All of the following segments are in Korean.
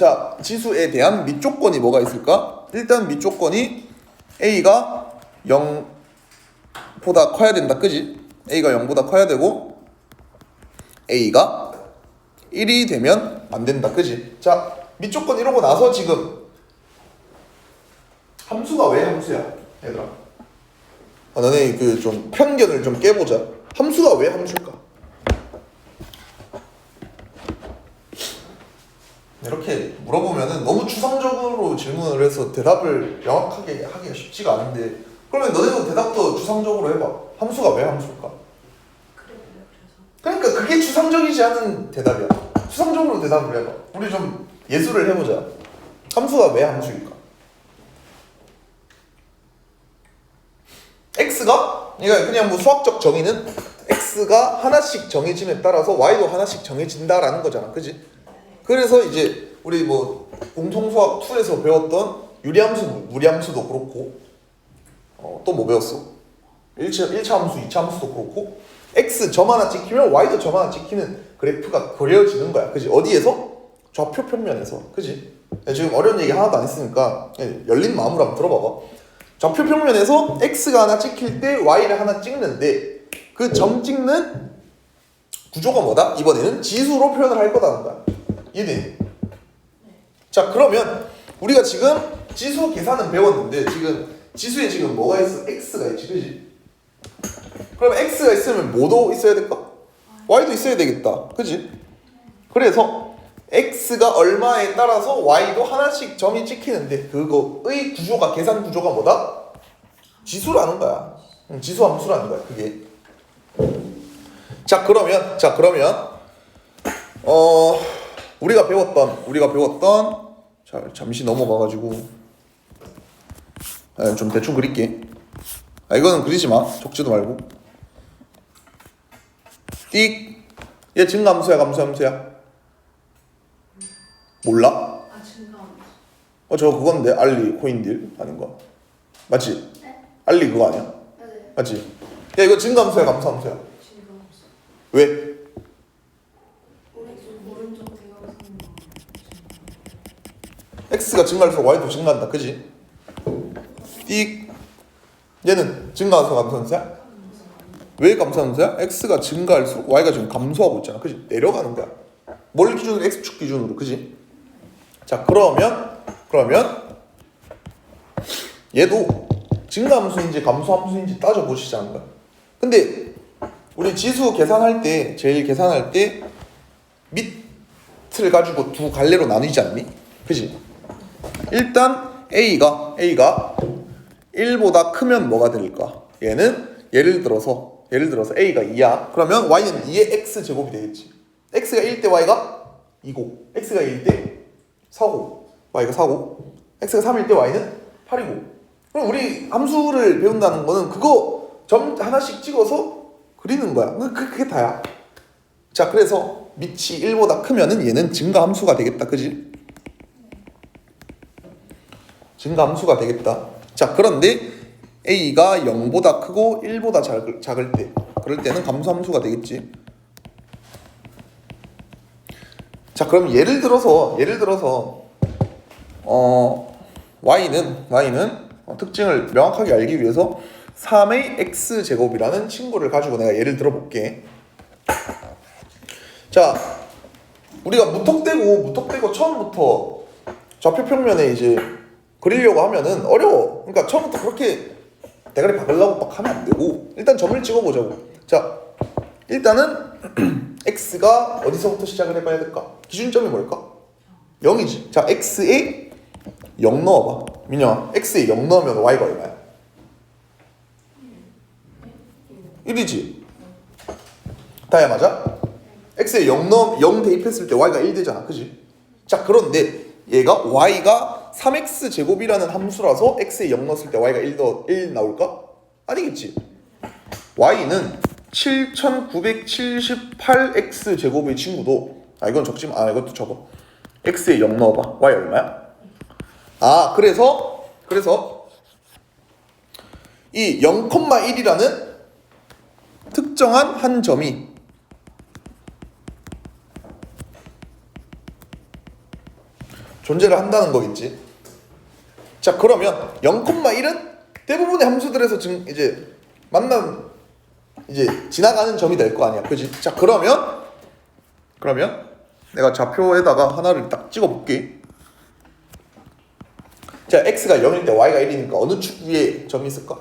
자, 지수에 대한 밑조건이 뭐가 있을까? 일단 밑조건이 a가 0보다 커야 된다, 그지? a가 0보다 커야 되고 a가 1이 되면 안 된다, 그지? 자, 밑조건 이러고 나서 지금 함수가 왜 함수야, 얘들아? 너네 그 좀 편견을 좀 깨보자. 함수가 왜 함수일까? 이렇게 물어보면은 너무 추상적으로 질문을 해서 대답을 명확하게 하기가 쉽지가 않은데, 그러면 너네도 대답도 추상적으로 해봐. 함수가 왜 함수일까? 그러니까 그게 추상적이지 않은 대답이야. 추상적으로 대답을 해봐. 우리 좀 예술을 해보자. 함수가 왜 함수일까? x가 그냥 뭐 수학적 정의는 x가 하나씩 정해짐에 따라서 y도 하나씩 정해진다라는 거잖아, 그지? 그래서 이제 우리 뭐 공통수학 2에서 배웠던 유리함수, 무리함수도 그렇고 또 뭐 배웠어? 1차 함수, 2차 함수도 그렇고 x 점 하나 찍히면 y도 점 하나 찍히는 그래프가 그려지는 거야, 그지? 어디에서? 좌표 평면에서, 그지? 지금 어려운 얘기 하나도 안 했으니까 열린 마음으로 한번 들어봐봐. 좌표 평면에서 x가 하나 찍힐 때 y를 하나 찍는데 그 점 찍는 구조가 뭐다? 이번에는 지수로 표현을 할 거다는 거야. 이해되니? 자, 그러면 우리가 지금 지수 계산은 배웠는데 지금 지수에 지금 뭐가 있어? x가 있지, 그지? 그럼 x가 있으면 뭐도 있어야 될까? y도 있어야 되겠다, 그지? 그래서 x가 얼마에 따라서 y도 하나씩 점이 찍히는데 그거의 구조가, 계산 구조가 뭐다? 지수라는 거야. 지수 함수라는 거야, 그게. 자, 그러면 우리가 배웠던 자, 잠시 넘어가가지고 좀 대충 그릴게. 이거는 그리지 마. 적지도 말고. 띡. 얘 증가함수야, 감수함수야? 몰라? 증가함수. 저거 그건데 알리 코인딜 하는 거 맞지? 네? 알리 그거 아니야? 네. 맞지? 야, 이거 증가함수야, 감수함수야? 증가함수. 왜? 오른쪽 대각선. x가 증가할수록 y도 증가한다, 그지? 띡. 얘는 증가함수, 감수함수야? 왜 감수함수야? x가 증가할수록 y가 지금 감소하고 있잖아, 그지? 내려가는 거야. 뭘 기준으로? x축 기준으로, 그지? 자, 그러면 얘도 증가함수인지 감소함수인지 따져보시자는 거야. 근데 우리 지수 계산할 때, 제일 계산할 때 밑을 가지고 두 갈래로 나뉘지 않니? 그지? 일단 a가 1보다 크면 뭐가 될까? 얘는 예를 들어서 a가 2야. 그러면 y는 2의 x제곱이 되겠지. x가 1때 y가 2고, x가 1일 때 4고, y가 4고, x가 3일 때 y는 8이고. 그럼 우리 함수를 배운다는 거는 그거 점 하나씩 찍어서 그리는 거야. 그게 다야. 자, 그래서 밑이 1보다 크면은 얘는 증가함수가 되겠다, 그지? 증가함수가 되겠다. 자, 그런데 a가 0보다 크고 1보다 작을 때, 그럴 때는 감소함수가 되겠지. 자, 그럼 예를 들어서 y는 특징을 명확하게 알기 위해서 3의 x제곱이라는 친구를 가지고 내가 예를 들어볼게. 자, 우리가 무턱대고 처음부터 좌표 평면에 이제 그리려고 하면은 어려워. 그러니까 처음부터 그렇게 대가리 박으려고 막 하면 안 되고 일단 점을 찍어보자고. 자, 일단은 x가 어디서부터 시작을 해봐야 될까? 기준점이 뭘까? 0이지. 자, x에 0 넣어봐. 민영아, x에 0 넣으면 y가 얼마야? 1이지. 다야, 맞아? x에 0 대입했을 때 y가 1 되잖아, 그지? 자, 그런데 얘가 y가 3x제곱이라는 함수라서 x에 0 넣었을 때 y가 1 나올까? 아니겠지. y는 7978x제곱의 친구도, 이건 적지 마. 이것도 적어. x에 0 넣어봐. y 얼마야? 그래서 이 0,1이라는 특정한 한 점이 존재를 한다는 거겠지. 자 그러면 0,1은 대부분의 함수들에서 지금 이제 만난 이제 지나가는 점이 될 거 아니야, 그지? 자 그러면 내가 좌표에다가 하나를 딱 찍어볼게. 자 x가 0일 때 y가 1이니까 어느 축 위에 점이 있을까?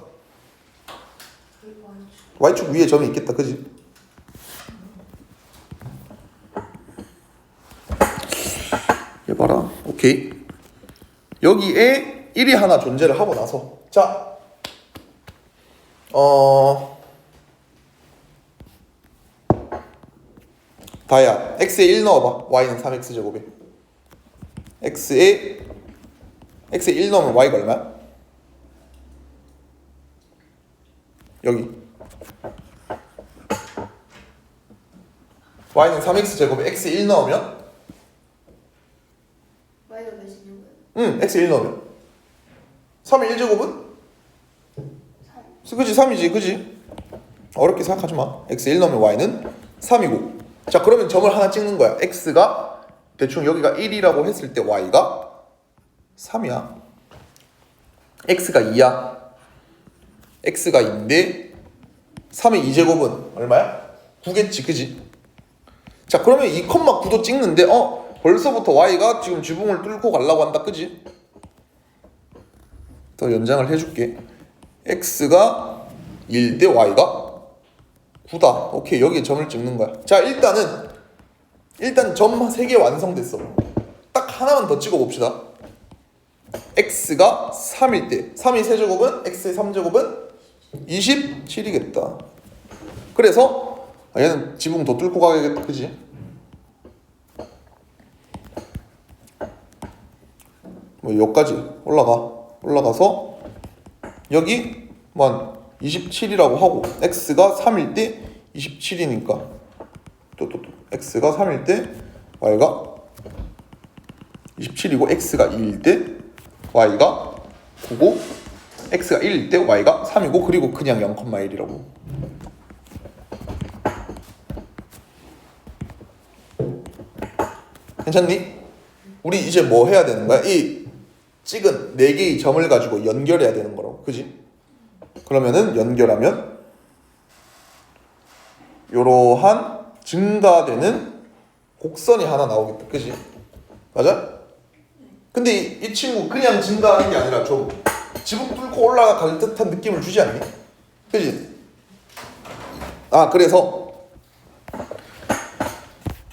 y축 위에 점이 있겠다, 그지? 해봐라. 오케이. 여기에 1이 하나 존재를 하고 나서 자 다야 x에 1 넣어봐. y는 3x제곱에 x에 1 넣으면 y가 얼마야? 여기 y는 3x제곱에 x에 1 넣으면 Y가 몇이냐고요? x에 1 넣으면 3의 1제곱은? 3. 그지 3이지 그지? 어렵게 생각하지 마. x에 1 넣으면 y는 3이고 자 그러면 점을 하나 찍는 거야. x가 대충 여기가 1이라고 했을 때 y가 3이야. x가 2야. x가 2인데 3의 2제곱은 얼마야? 9겠지 그지? 자 그러면 2,9도 찍는데 벌써부터 y가 지금 지붕을 뚫고 가려고 한다 그지? 더 연장을 해줄게. x가 1 대 y가 9다. 오케이 여기에 점을 찍는 거야. 자 일단 점 3개 완성됐어. 딱 하나만 더 찍어봅시다. x가 3일 때 3의 세제곱은 x의 3제곱은 27이겠다. 그래서 얘는 지붕 더 뚫고 가야겠다 그지? 뭐 여기까지 올라가서 여기 뭐 27이라고 하고 x가 3일 때 27이니까 또 x가 3일 때 y가 27이고 x가 2일 때 y가 9고 x가 1일 때 y가 3이고 그리고 그냥 0,1이라고. 괜찮니? 우리 이제 뭐 해야 되는 거야? 이 찍은 4개의 점을 가지고 연결해야 되는 거라고. 그지? 그러면은 연결하면 요러한 증가되는 곡선이 하나 나오겠다. 그지? 맞아? 근데 이 친구 그냥 증가하는 게 아니라 좀 지붕 뚫고 올라갈 듯한 느낌을 주지 않니? 그지? 그래서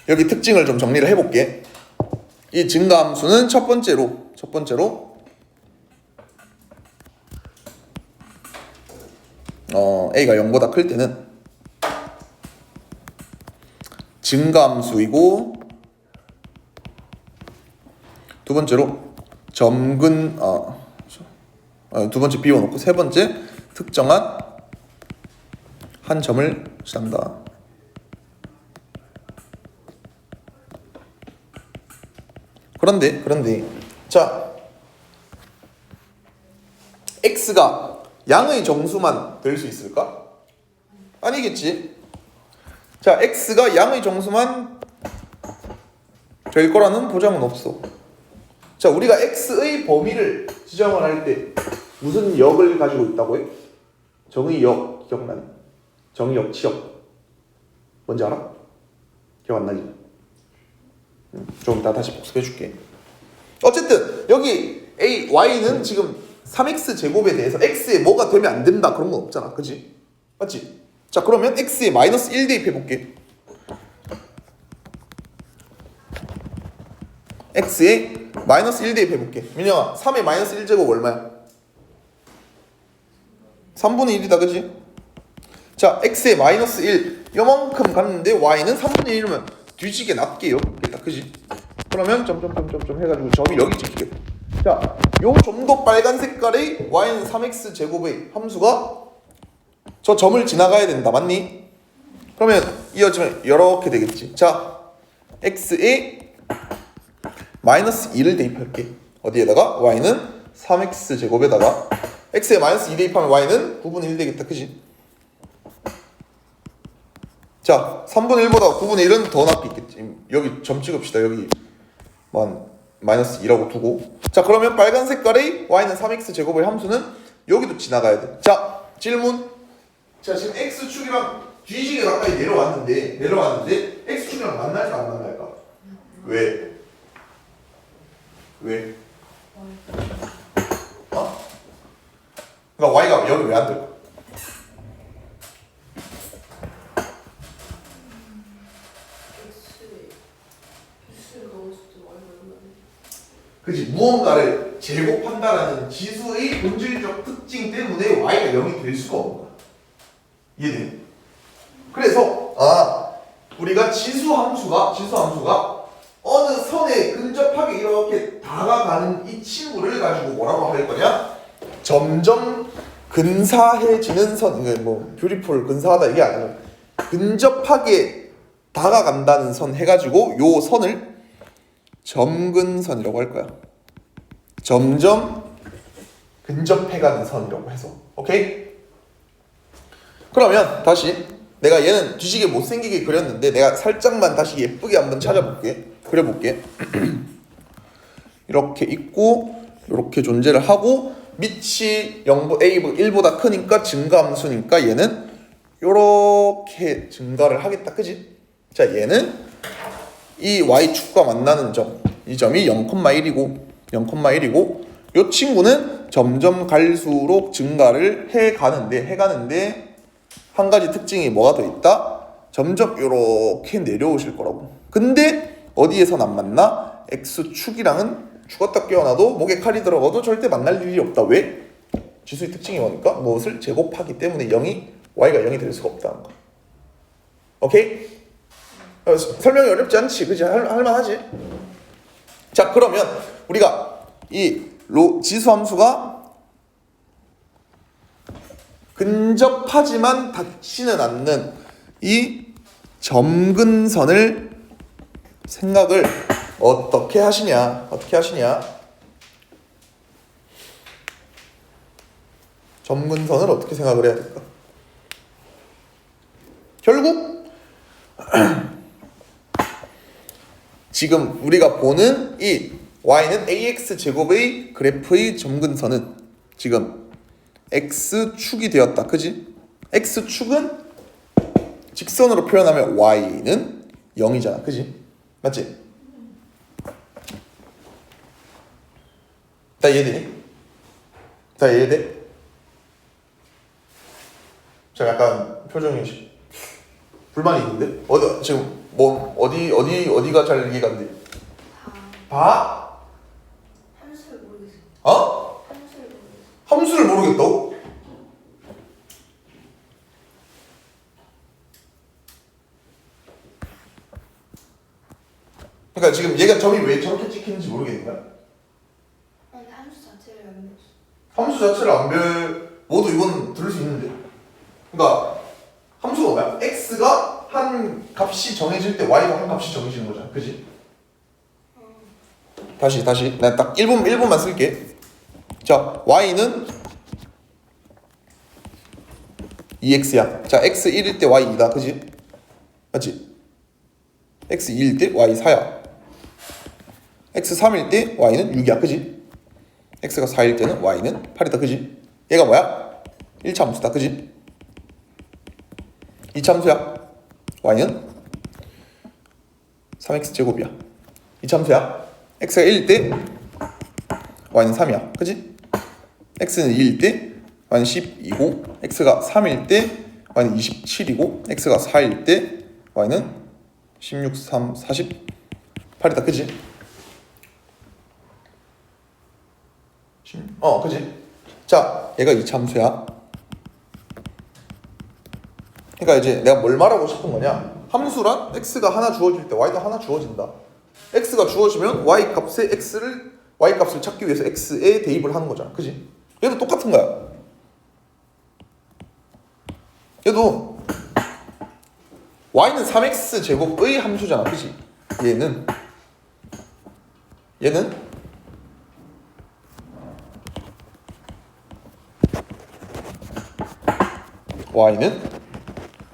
여기 특징을 좀 정리를 해볼게. 이 증가함수는 첫 번째로 a가 0보다 클 때는 증가함수이고 두 번째로 점근 두 번째 비워놓고 세 번째 특정한 한 점을 취한다. 그런데 자 x가 양의 정수만 될 수 있을까? 아니겠지. 자 x가 양의 정수만 될 거라는 보장은 없어. 자 우리가 x의 범위를 지정을 할 때 무슨 역을 가지고 있다고 해? 정의역 기억나니? 정의역 치역 뭔지 알아? 기억 안 나지? 좀 이따 다시 복습해 줄게. 어쨌든 여기 y는 지금 3x 제곱에 대해서 x에 뭐가 되면 안 된다 그런 건 없잖아. 그치? 맞지? 자 그러면 x에 마이너스 1 대입해 볼게. x에 마이너스 1 대입해 볼게. 민영아 3의 마이너스 1제곱 얼마야? 3분의 1이다 그치? 자 x에 마이너스 1 요만큼 갔는데 y는 3분의 1이면 뒤지게 낮게 여기겠다 그치? 그러면 점점점점점 해가지고 점이 여기 찍히겠다. 자, 요 좀 더 빨간 색깔의 y는 3x 제곱의 함수가 저 점을 지나가야 된다. 맞니? 그러면 이어지면 이렇게 되겠지. 자, x에 마이너스 2를 대입할게. 어디에다가? y는 3x 제곱에다가 x에 마이너스 2 대입하면 y는 9분의 1 되겠다. 그지? 자, 3분의 1보다 9분의 1은 더 낮게 있겠지. 여기 점 찍읍시다. 여기 만 마이너스 2라고 두고 자 그러면 빨간 색깔의 y는 3x 제곱의 함수는 여기도 지나가야 돼. 자 질문. 자 지금 x축이랑 뒤지게 가까이 내려왔는데 x축이랑 만날까 안 만날까? 왜? 왜? 어? 그러니까 y가 여기 왜 안 들까? 그지 무언가를 제곱한다라는 지수의 본질적 특징 때문에 y가 0이 될 수가 없는 거야. 이해돼? 그래서 우리가 지수 함수가 어느 선에 근접하게 이렇게 다가가는 이 친구를 가지고 뭐라고 할 거냐? 점점 근사해지는 선, 이게 뭐 뷰티풀 근사하다 이게 아니라 근접하게 다가간다는 선 해가지고 요 선을 점근선이라고 할 거야. 점점 근접해가는 선이라고 해서 오케이? 그러면 다시 내가 얘는 뒤지게 못생기게 그렸는데 내가 살짝만 다시 예쁘게 한번 찾아볼게. 그려볼게. 이렇게 있고 이렇게 존재를 하고 밑이 1보다 크니까 증가함수니까 얘는 이렇게 증가를 하겠다. 그지? 자 얘는 이 y축과 만나는 점, 이 점이 0,1이고 이 친구는 점점 갈수록 증가를 해가는데 한 가지 특징이 뭐가 더 있다? 점점 이렇게 내려오실 거라고. 근데 어디에선 안 만나? x축이랑은 죽었다 깨어나도 목에 칼이 들어가도 절대 만날 일이 없다. 왜? 지수의 특징이 뭐니까? 무엇을 제곱하기 때문에 y가 0이 될 수가 없다는 거. 오케이? 설명이 어렵지 않지? 그지? 할만하지? 자 그러면 우리가 이 지수 함수가 근접하지만 닿지는 않는 이 점근선을 생각을 어떻게 하시냐? 점근선을 어떻게 생각을 해야 될까? 결국 지금 우리가 보는 이 y는 ax 제곱의 그래프의 점근선은 지금 x축이 되었다. 그지? x축은 직선으로 표현하면 y는 0이잖아. 그지? 맞지? 다 이해되니? 다 이해돼? 자 약간 표정이 불만이 있는데? 지금 어디가 잘 이해가 안 돼? 봐? 함수를 모르겠어요. 어? 함수를 모르겠어요. 함수를 모르겠다고? 그러니까 지금 얘가 점이 왜 저렇게 찍히는지 모르겠는 거야? 아니 함수 자체를 안 배웠어. 함수 자체를 안 배워도 이건 들을 수 있는데. 그러니까 함수가 뭐야? x가 한 값이 정해질 때 y가 한 값이 정해지는 거잖아. 그지? 다시 나 딱 1분만 쓸게. 자 y는 2x야. 자 x 1일 때 y 2다. 그지? 맞지? x 2일 때 y 4야. x 3일 때 y는 6이야. 그지? x가 4일 때는 y는 8이다. 그지? 얘가 뭐야? 1차 함수다. 그지? 2차 함수야. y는 3x 제곱이야. 2차 함수야. x가 1일 때 y는 3이야. 그지? x는 2일 때 y는 12이고 x가 3일 때 y는 27이고 x가 4일 때 y는 16, 3, 48이다. 그지? 그지? 자, 얘가 2차 함수야. 그러니까 이제 내가 뭘 말하고 싶은 거냐? 함수란 x가 하나 주어질 때 y도 하나 주어진다. x가 주어지면 y 값을 찾기 위해서 x에 대입을 하는 거잖아. 그지? 얘도 똑같은 거야. 얘도 y는 3x 제곱의 함수잖아. 그지? 얘는 y는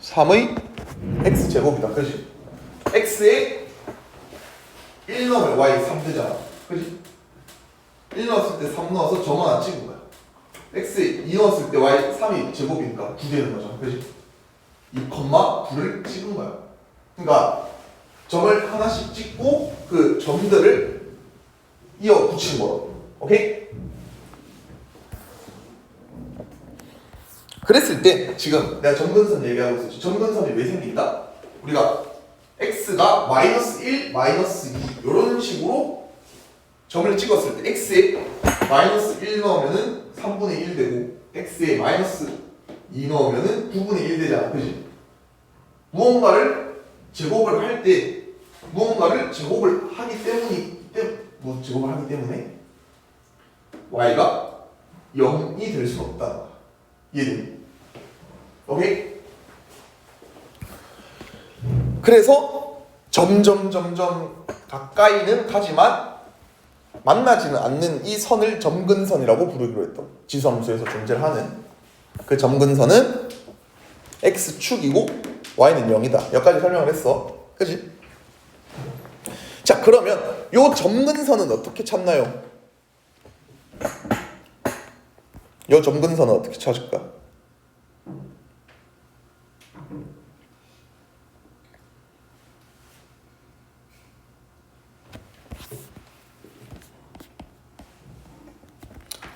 3의 x 제곱이다. 그지? x에 1 넣으면 y 3 되잖아. 그지? 1 넣었을 때 3 넣어서 점 하나 찍은 거야. x에 2 넣었을 때 y 3이 제곱이니까 9 되는 거죠. 그지? 2,9를 찍은 거야. 그러니까 점을 하나씩 찍고 그 점들을 이어 붙이는 거라고. 오케이? 그랬을 때 지금 내가 점근선 얘기하고 있었지. 점근선이 왜 생긴다? 우리가 x가 마이너스 1, 마이너스 2 이런 식으로 점을 찍었을 때 x에 마이너스 1 넣으면은 3분의 1 되고 x에 마이너스 2 넣으면은 9분의 1 되잖아. 그지? 무언가를 제곱을 할 때 무언가를 제곱을 하기 때문에 y가 0이 될 수는 없다는 거야. 이해되니? 오케이? 그래서 점점 가까이는 가지만 만나지는 않는 이 선을 점근선이라고 부르기로 했던 지수함수에서 존재를 하는 그 점근선은 x축이고 y는 0이다. 여기까지 설명을 했어. 그지? 자, 그러면 요 점근선은 어떻게 찾나요? 요 점근선은 어떻게 찾을까?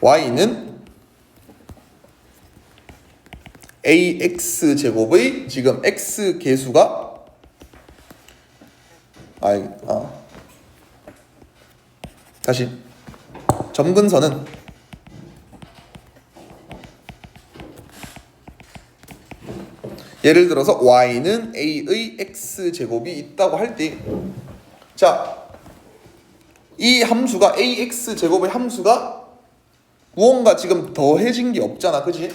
y는 ax 제곱의 지금 x 계수가 다시 점근선은 예를 들어서 y는 a의 x 제곱이 있다고 할 때, 자, 이 함수가 ax 제곱의 함수가 무언가 지금 더해진 게 없잖아, 그지?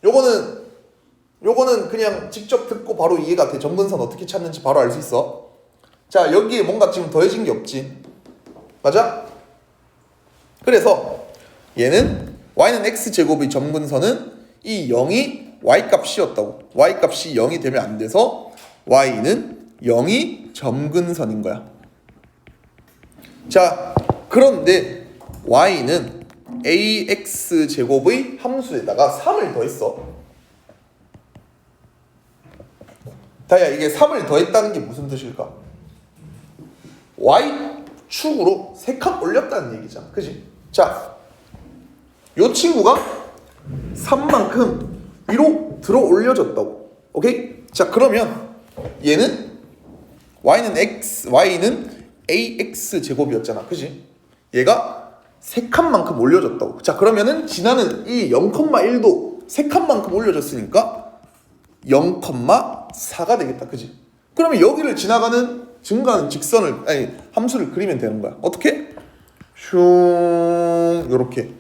요거는 그냥 직접 듣고 바로 이해가 돼. 점근선 어떻게 찾는지 바로 알 수 있어. 자, 여기에 뭔가 지금 더해진 게 없지, 맞아? 그래서 얘는 y는 x 제곱의 점근선은 이 0이 y 값이었다고. y 값이 0이 되면 안 돼서 y는 0이 점근선인 거야. 자, 그런데 y는 ax 제곱의 함수에다가 3을 더했어. 다야, 이게 3을 더했다는 게 무슨 뜻일까? y축으로 3칸 올렸다는 얘기잖아. 그지? 자, 요 친구가 3만큼 위로 들어 올려졌다고. 오케이? 자, 그러면 얘는 y는 ax 제곱이었잖아. 그지? 얘가 3칸만큼 올려졌다고. 자, 그러면은 지나는 이 0,1도 3칸만큼 올려졌으니까 0,4가 되겠다. 그지? 그러면 여기를 지나가는 증가하는 함수를 그리면 되는 거야. 어떻게? 슝, 요렇게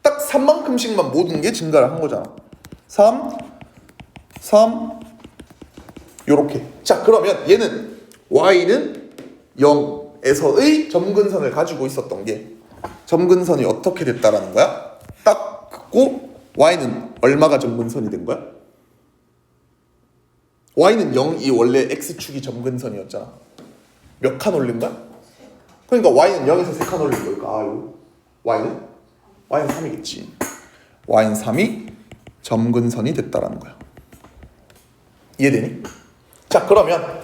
딱 3만큼씩만 모든 게 증가를 한 거잖아. 3 요렇게. 자, 그러면 얘는 y는 0에서의 점근선을 가지고 있었던 게 점근선이 어떻게 됐다라는 거야? 딱 긋고 y는 얼마가 점근선이 된 거야? y는 0이 원래 x축이 점근선이었잖아. 몇 칸 올린 거야? 그러니까 y는 0에서 3칸 올린 거니까 y는 3이겠지. y는 3이 점근선이 됐다라는 거야. 이해되니? 자, 그러면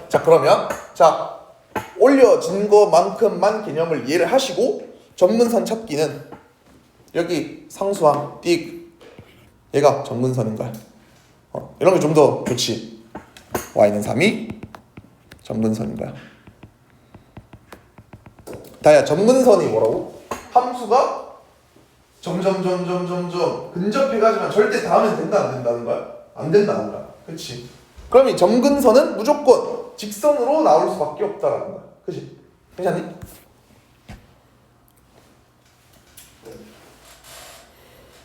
올려진 것만큼만 개념을 이해를 하시고 점근선 찾기는 여기 상수항 띡 얘가 점근선인 거야. 이런 게 좀 더 좋지. y는 3이 점근선인 거야. 다야, 점근선이 뭐라고? 함수가 점점 근접해가지만 절대 닿으면 된다 안 된다는 거야? 안 된다는 거야. 그렇지? 그럼 이 점근선은 무조건 직선으로 나올 수밖에 없다라는 거야. 그렇지? 괜찮니?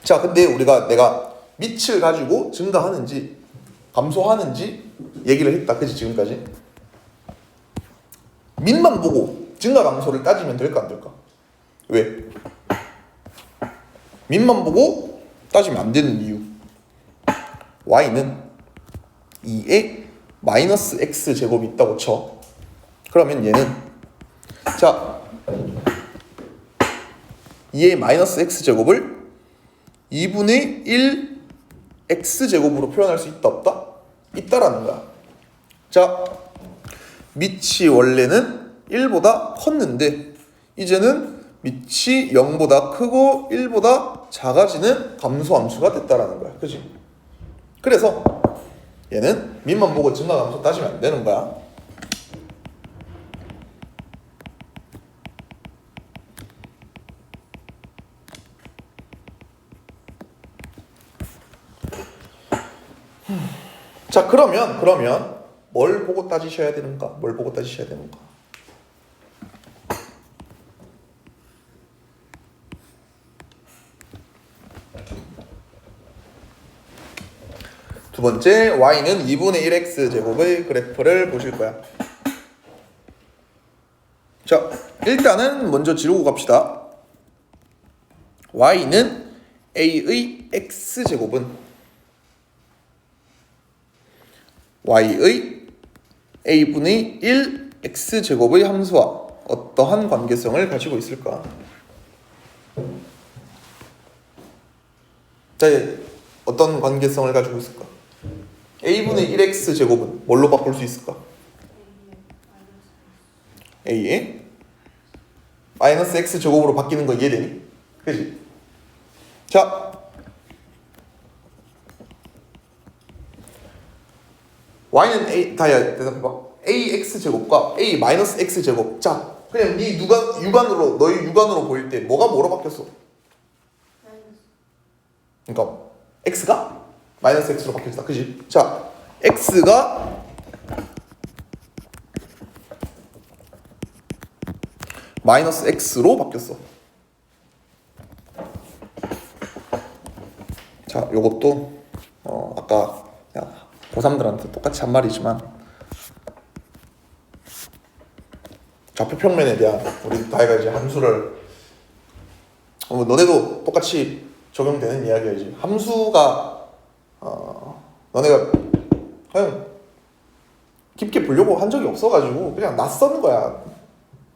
자, 근데 내가 밑을 가지고 증가하는지 감소하는지 얘기를 했다. 그렇지? 지금까지 밑만 보고 증가 감소를 따지면 될까 안 될까? 왜? 밑만 보고 따지면 안 되는 이유. y는 2에 마이너스 x 제곱이 있다고 쳐. 그러면 얘는, 자, 2의 마이너스 x제곱을 2분의 1 x제곱으로 표현할 수 있다 없다? 있다라는 거야. 자, 밑이 원래는 1보다 컸는데 이제는 밑이 0보다 크고 1보다 작아지는 감소함수가 됐다라는 거야. 그지? 그래서 얘는 밑만 보고 증가감소 따지면 안 되는 거야. 자, 그러면 뭘 보고 따지셔야 되는가? 뭘 보고 따지셔야 되는가? 두 번째, y는 2분의 1x 제곱의 그래프를 보실 거야. 자, 일단은 먼저 지르고 갑시다. y는 a의 x 제곱은 y의 a분의 1 x제곱의 함수와 어떠한 관계성을 가지고 있을까? 자, 어떤 관계성을 가지고 있을까? a분의 1 x제곱은 뭘로 바꿀 수 있을까? a의 마이너스 x제곱으로 바뀌는 거 이해되니? 그지? 자, y는 a 다야 대답해봐. ax 제곱과 a 마이너스 x 제곱. 자, 그냥 네 육안으로 너희 육안으로 보일 때 뭐가 뭐로 바뀌었어? 그러니까 x가 마이너스 x로 바뀌었다. 그지? 자, x가 마이너스 x로 바뀌었어. 자, 요것도 아까 고3들한테 똑같이 한 말이지만 좌표 평면에 대한 우리 다이가 이제 함수를 너네도 똑같이 적용되는 이야기야지. 함수가 너네가 그냥 깊게 보려고 한 적이 없어가지고 그냥 낯선 거야.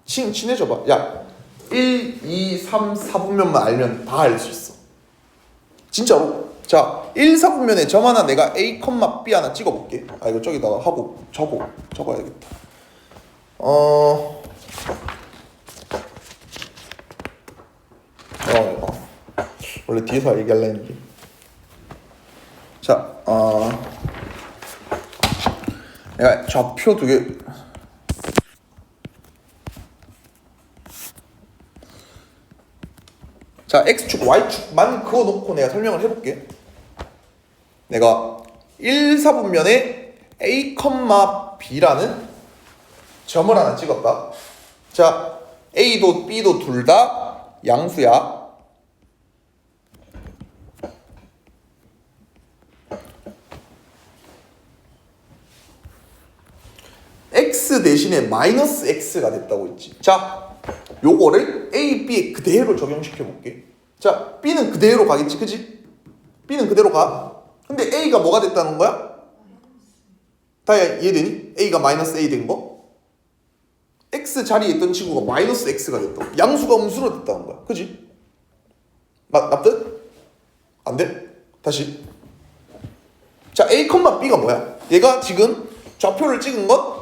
친해져봐. 야, 1, 2, 3, 4분면만 알면 다 알 수 있어. 진짜로. 자, 1, 4분면에 점 하나 내가 A, B 하나 찍어볼게. 아, 이거 저기다가 하고 적어야겠다. 원래 뒤에서 얘기하려 했는데. 자, 내가 좌표 두 개. 자, X축, Y축만 그어놓고 내가 설명을 해볼게. 내가 1, 4분면에 A, B라는 점을 하나 찍었다. 자, A도 B도 둘 다 양수야. X 대신에 마이너스 X가 됐다고 했지. 자, 요거를 A, B에 그대로 적용시켜 볼게. 자, B는 그대로 가겠지, 그지? B는 그대로 가. 근데 A가 뭐가 됐다는 거야? 다야, 이해되니? A가 마이너스 A 된 거? X 자리에 있던 친구가 마이너스 X가 됐다고. 양수가 음수로 됐다는 거야, 그지? 납득? 안 돼? 다시. 자, A, B가 뭐야? 얘가 지금 좌표를 찍은 건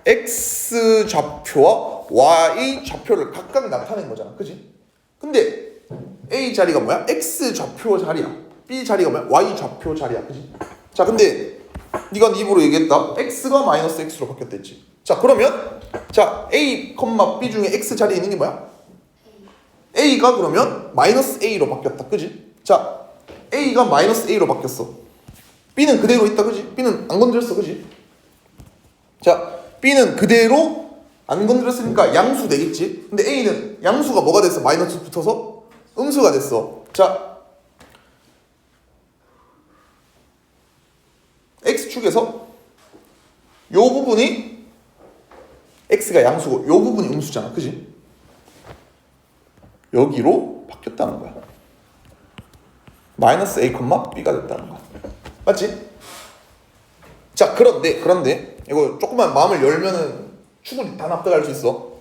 X 좌표와 Y 좌표를 각각 나타낸 거잖아, 그지? 근데 A 자리가 뭐야? X 좌표 자리야. B 자리가 뭐야? Y 좌표 자리야, 그지? 자, 근데 네가 네 입으로 얘기했다. X가 마이너스 X로 바뀌었댔지. 자, 그러면 자, A, B 중에 X 자리에 있는 게 뭐야? A가 그러면 마이너스 A로 바뀌었다, 그지? 자, A가 마이너스 A로 바뀌었어. B는 그대로 있다, 그지? B는 안 건드렸어, 그지? 자, B는 그대로 안 건드렸으니까 양수 되겠지? 근데 A는 양수가 뭐가 됐어? 마이너스 붙어서 음수가 됐어. 자, X축에서 요 부분이 X가 양수고 요 부분이 음수잖아, 그지? 여기로 바뀌었다는 거야. 마이너스 A, B가 됐다는 거야. 맞지? 자, 그런데 이거 조금만 마음을 열면은 충분히 다 납득할 수 있어.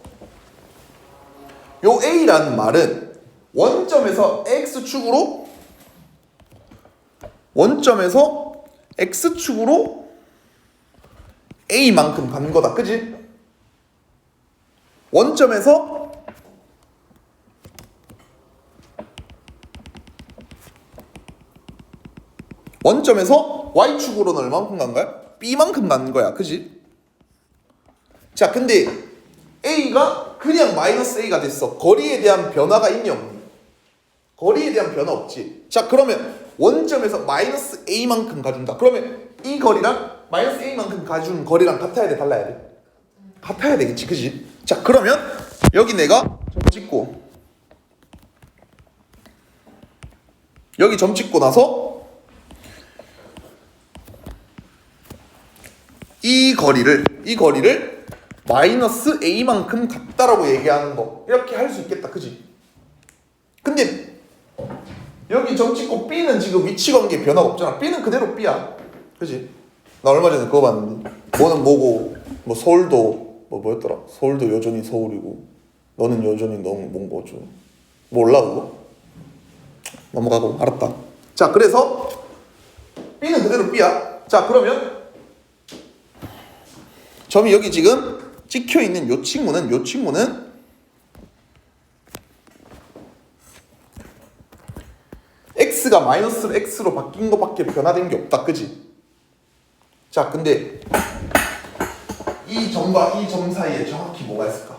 요 A라는 말은 원점에서 X축으로 A만큼 간 거다. 그지? 원점에서 Y축으로는 얼마만큼 간 거야? B만큼 간 거야. 그지? 자, 근데 A가 그냥 마이너스 A가 됐어. 거리에 대한 변화가 있니 없니? 거리에 대한 변화 없지. 자, 그러면 원점에서 마이너스 A만큼 가준다. 그러면 이 거리랑 마이너스 A만큼 가준 거리랑 같아야 돼? 달라야 돼? 같아야 되겠지. 그지? 자, 그러면 여기 내가 점 찍고 여기 점 찍고 나서 이 거리를 마이너스 A만큼 같다라고 얘기하는 거 이렇게 할 수 있겠다. 그지? 근데 여기 점 찍고 B는 지금 위치 관계 변화가 없잖아. B는 그대로 B야. 그지? 나 얼마 전에 그거 봤는데 뭐는 뭐고 뭐 서울도 뭐였더라? 서울도 여전히 서울이고 너는 여전히 너무 뭔거죠. 몰라 그거? 넘어가고 알았다. 자, 그래서 B는 그대로 B야. 자, 그러면 점이 여기 지금 찍혀 있는 요 친구는 x가 마이너스로 x로 바뀐 것밖에 변화된 게 없다. 그지? 자, 근데 이 점과 이 점 사이에 정확히 뭐가 있을까?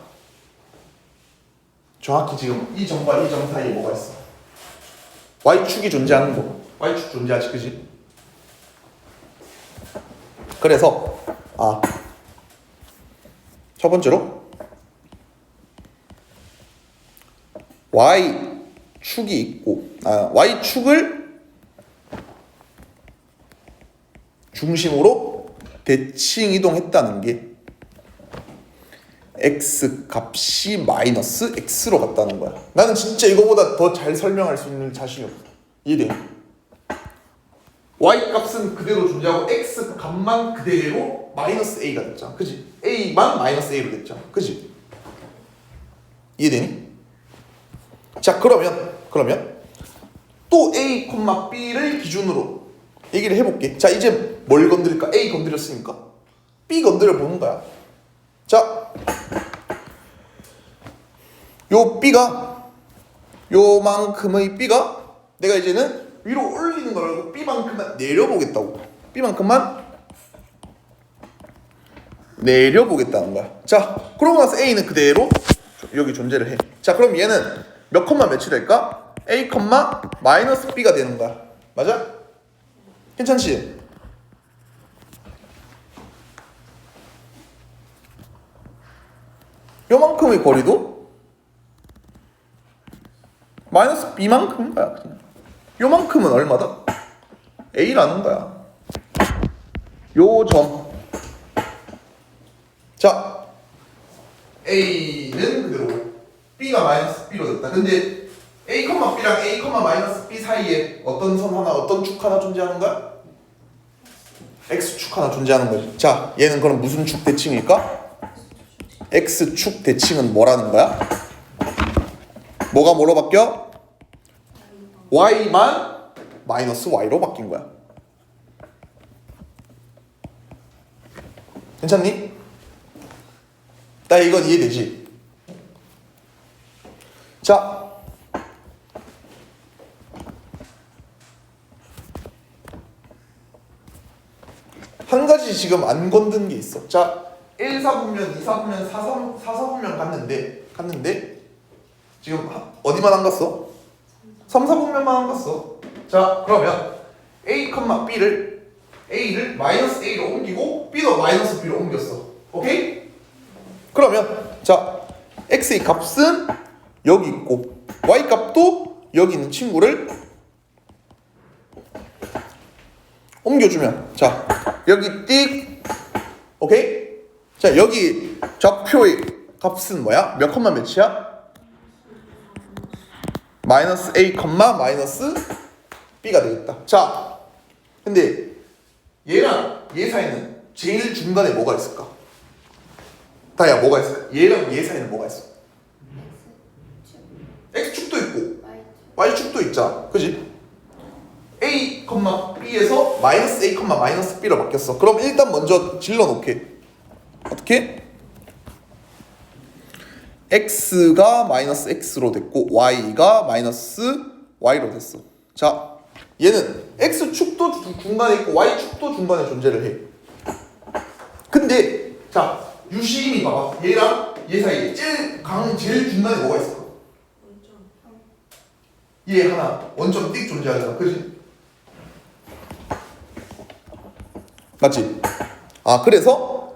정확히 지금 이 점과 이 점 사이에 뭐가 있어? y축이 존재하는 거. y축 존재하지. 그지? 그래서 첫 번째로 y축이 있고 y축을 중심으로 대칭 이동했다는 게 x 값이 마이너스 x로 갔다는 거야. 나는 진짜 이거보다 더 잘 설명할 수 있는 자신이 없어. 이해돼? y 값은 그대로 존재하고 x 값만 그대로 마이너스 a가 됐잖아. 그지? a만 마이너스 a로 됐잖아. 그지? 이해되니? 자, 그러면 또 a, b를 기준으로 얘기를 해볼게. 자, 이제 뭘 건드릴까? a 건드렸으니까 b 건드려 보는 거야. 자, 요 b가 요만큼의 b가 내가 이제는 위로 올리는 걸 알고 b만큼만 내려보겠다고. b만큼만 내려보겠다는 거야. 자, 그러고 나서 a는 그대로 여기 존재를 해. 자, 그럼 얘는 몇 컴마 몇이 될까? a 컴마 마이너스 b가 되는 거야. 맞아? 괜찮지? 요만큼의 거리도 마이너스 b만큼인 거야. 그냥. 요만큼은 얼마다? a라는 거야. 요 점. 자, a는 그대로 b가 마이너스 b로 됐다. 근데 a, b랑 a, 마이너스 b 사이에 어떤 선 하나, 어떤 축 하나 존재하는 거야? x축 하나 존재하는 거지. 자, 얘는 그럼 무슨 축 대칭일까? x축 대칭은 뭐라는 거야? 뭐가 뭐로 바뀌어? y만 마이너스 y로 바뀐 거야. 괜찮니? 나 이건 이해되지? 자, 한 가지 지금 안 건든 게 있어. 자, 1사분면, 2사분면, 4사분면 갔는데 지금 어디만 안 갔어? 3사분면만 안 갔어. 자, 그러면 a, a를 마이너스 a로 옮기고 b도 마이너스 b로 옮겼어. 오케이? 그러면 자, x의 값은 여기 있고 y 값도 여기 있는 친구를 옮겨주면 자, 여기 띡. 오케이? 자, 여기 좌표의 값은 뭐야? 몇 컴마 몇이야? 마이너스 a, 마이너스 b가 되겠다. 자, 근데 얘랑 얘 사이는 제일 중간에 뭐가 있을까? 다야, 뭐가 있을까? 얘랑 얘 사이는 뭐가 있어? y축도 있자. 그지? a, b에서 마이너스 a, 마이너스 b로 바뀌었어. 그럼 일단 먼저 질러 놓게. 어떻게? x가 마이너스 x로 됐고 y가 마이너스 y로 됐어. 자, 얘는 x축도 중간에 있고 y축도 중간에 존재를 해. 근데 자, 유심히 봐봐. 얘랑 얘 사이에 제일 중간에 뭐가 있을까? 얘 하나 원점 띡 존재하잖아. 그지? 맞지? 아, 그래서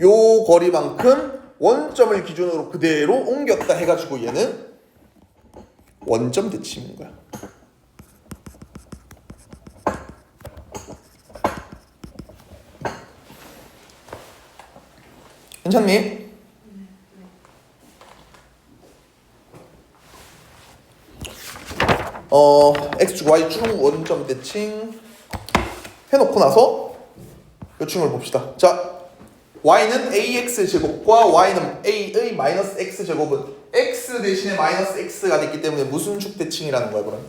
요 거리만큼 원점을 기준으로 그대로 옮겼다 해가지고 얘는 원점 대칭인 거야. 괜찮니? x축, y축 원점 대칭 해놓고 나서 요 층을 봅시다. 자, y는 ax 제곱과 y는 a의 마이너스 x 제곱은 x 대신에 마이너스 x가 됐기 때문에 무슨 축 대칭이라는 거야, 그럼?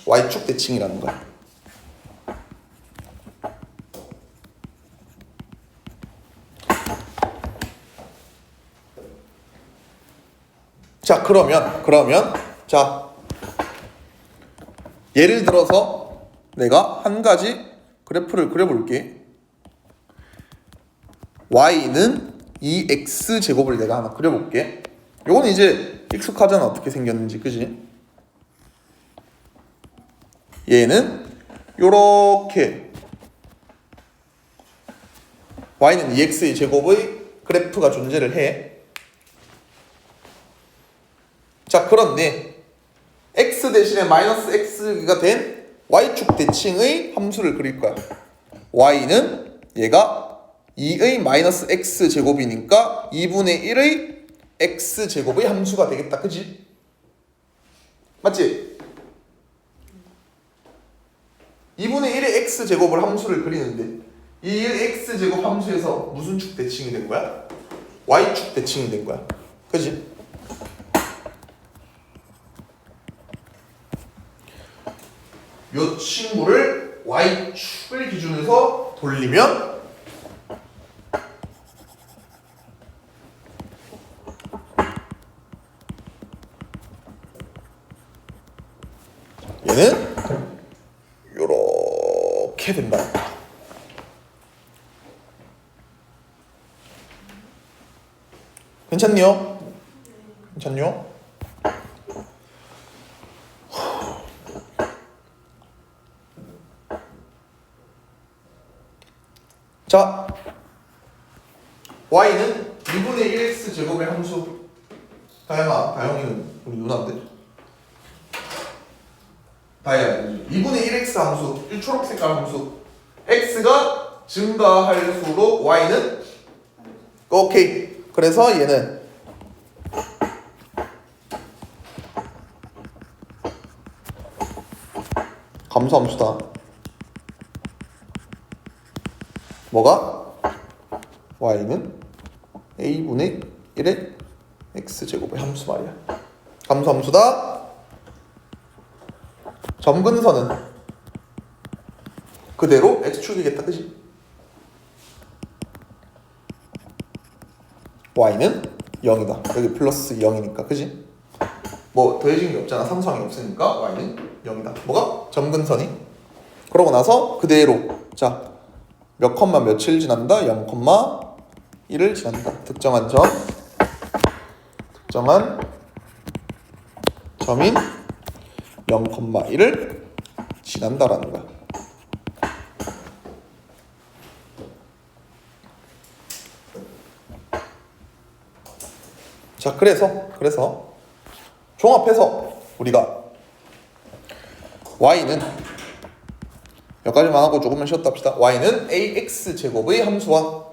y축 대칭이라는 거야. 자, 그러면 자, 예를 들어서 내가 한 가지 그래프를 그려볼게. y는 2x 제곱을 내가 하나 그려볼게. 요건 이제 익숙하잖아. 어떻게 생겼는지, 그지? 얘는 요렇게 y는 2x의 제곱의 그래프가 존재를 해. 자, 그런데 x 대신에 마이너스 x가 된 y축 대칭의 함수를 그릴 거야. y는 얘가 2의 마이너스 x 제곱이니까 2분의 1의 x 제곱의 함수가 되겠다. 그지? 맞지? 2분의 1의 x 제곱을 함수를 그리는데 이 x 제곱 함수에서 무슨 축 대칭이 된 거야? y축 대칭이 된 거야. 그지? 요 친구를 y축을 기준으로 해서 돌리면 얘는 요렇게 된다. 괜찮니요? 괜찮요? 자, y는 2분의 1x 제곱의 함수. 다영이는 우리 누나인데. 다야 2분의 1x 함수, 이 초록색깔 함수. x가 증가할수록 y는 오케이. 그래서 얘는 감소함수다. 뭐가? y는 a분의 1의 x제곱의 함수 말이야. 감소함수다. 점근선은 그대로 x축이겠다. 그지? y는 0이다. 여기 플러스 0이니까. 그지? 뭐 더해진 게 없잖아. 상수항이 없으니까 y는 0이다. 뭐가? 점근선이. 그러고 나서 그대로 자, 몇 컴마 며칠 지난다? 0,1을 지난다. 특정한 점인 0,1을 지난다라는 거야. 자, 그래서 종합해서 우리가 y는 여기까지만 하고 조금만 쉬었다 합시다. y는 ax 제곱의 함수와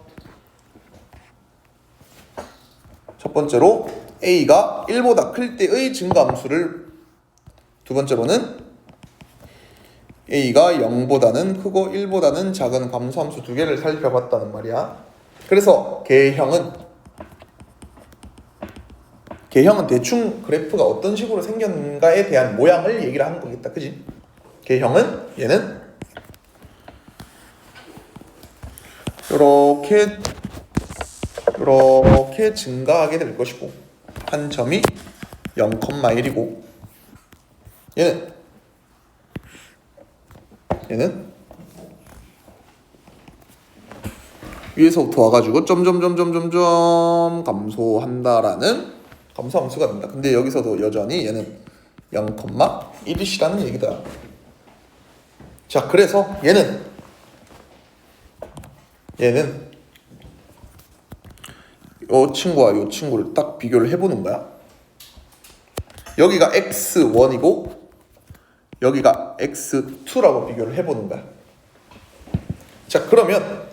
첫 번째로 a가 1보다 클 때의 증가함수를, 두 번째로는 a가 0보다는 크고 1보다는 작은 감소함수 두 개를 살펴봤다는 말이야. 그래서 개형은 개형은 대충 그래프가 어떤 식으로 생겼는가에 대한 모양을 얘기를 하는 거겠다, 그지? 개형은 얘는 이렇게 증가하게 될 것이고 한 점이 0,1이고 얘는 위에서부터 와가지고 점점점점점점 감소한다라는 감소 함수가 된다. 근데 여기서도 여전히 얘는 0,1이라는 얘기다. 자, 그래서 얘는 이 친구와 이 친구를 딱 비교를 해보는 거야. 여기가 x1이고 여기가 x2라고 비교를 해보는 거야. 자, 그러면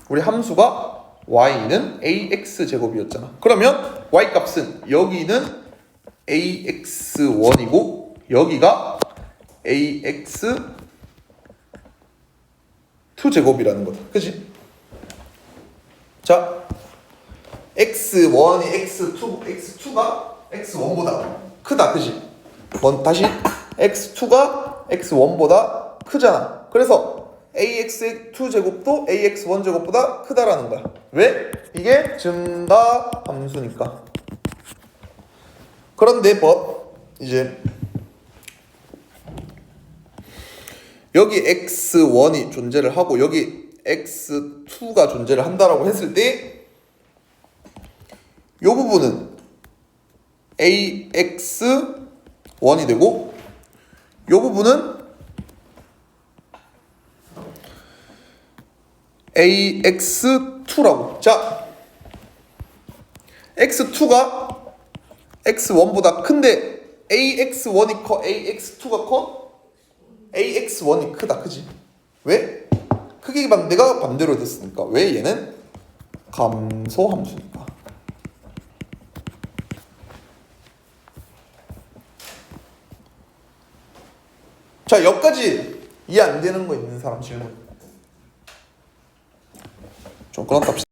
우리 함수가 y는 ax 제곱이었잖아. 그러면 y 값은 여기는 ax1이고 여기가 ax2 제곱이라는 거다. 그지? 자, x1이 x2가 x1보다 크다. 그지? 다시 x2가 x1보다 크잖아. 그래서 ax2 제곱도 ax1 제곱보다 크다라는 거야. 왜? 이게 증가 함수니까. 그런데 이제 여기 x1이 존재를 하고 여기 x2가 존재를 한다라고 했을 때 이 부분은 ax1이 되고 이 부분은 ax2라고. 자, x2가 x1보다 큰데 ax1이 커, ax2가 커? ax1이 크다. 그지? 왜? 크기 반대가 반대로 됐으니까. 왜? 얘는 감소 함수니까. 자, 여기까지 이해 안 되는 거 있는 사람 질문. 좀 끊었답시다.